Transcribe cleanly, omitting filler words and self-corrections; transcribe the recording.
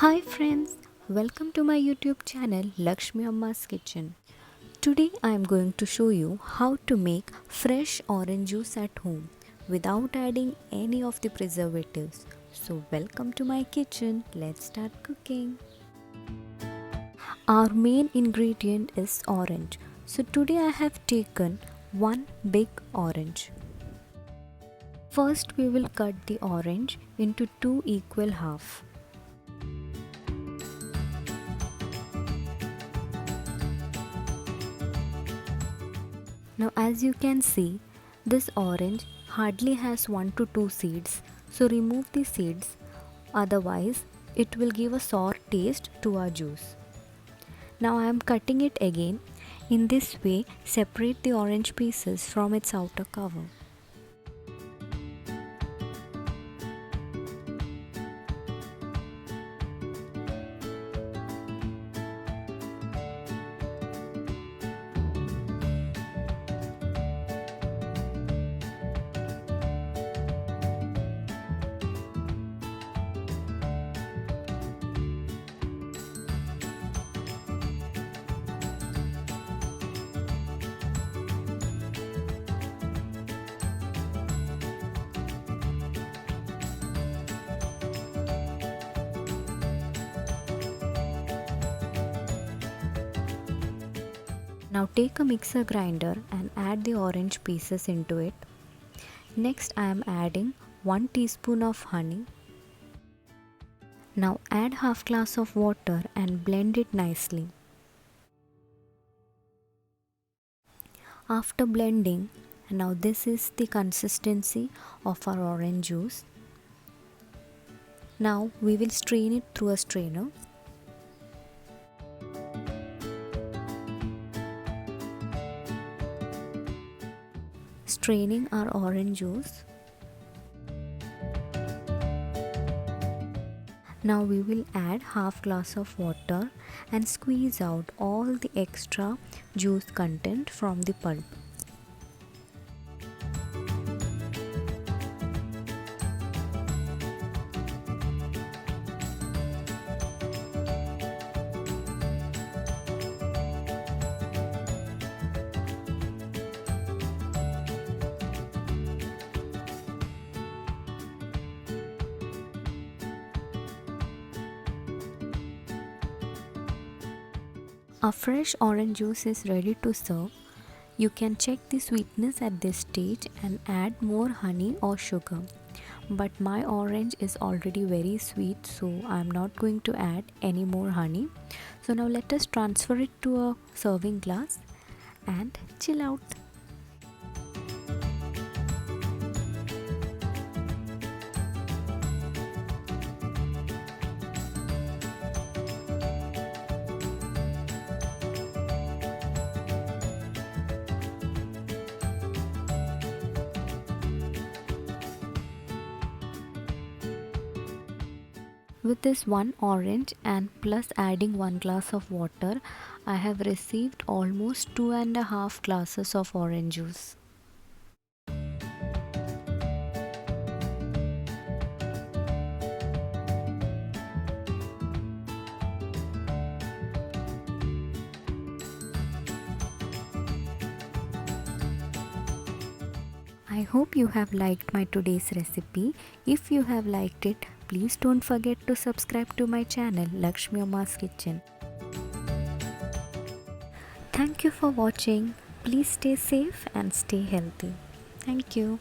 Hi friends, welcome to my YouTube channel Lakshmi Amma's Kitchen. Today I am going to show you how to make fresh orange juice at home without adding any of the preservatives. So welcome to my kitchen, let's start cooking. Our main ingredient is orange. So today I have taken one big orange. First we will cut the orange into two equal halves. Now as you can see, this orange hardly has 1 to 2 seeds, so remove the seeds, otherwise it will give a sour taste to our juice. Now I am cutting it again. In this way, separate the orange pieces from its outer cover. Now take a mixer grinder and add the orange pieces into it. Next I am adding 1 teaspoon of honey. Now add half glass of water and blend it nicely. After blending, now this is the consistency of our orange juice. Now we will strain it through a strainer. Straining our orange juice. Now we will add half glass of water and squeeze out all the extra juice content from the pulp. Our fresh orange juice is ready to serve. You can check the sweetness at this stage and add more honey or sugar. But my orange is already very sweet, so I am not going to add any more honey. So now let us transfer it to a serving glass and chill out. With this one orange and plus adding 1 glass of water, I have received almost 2.5 glasses of orange juice. I hope you have liked my today's recipe. If you have liked it, please don't forget to subscribe to my channel Lakshmi Amma's Kitchen. Thank you for watching. Please stay safe and stay healthy. Thank you.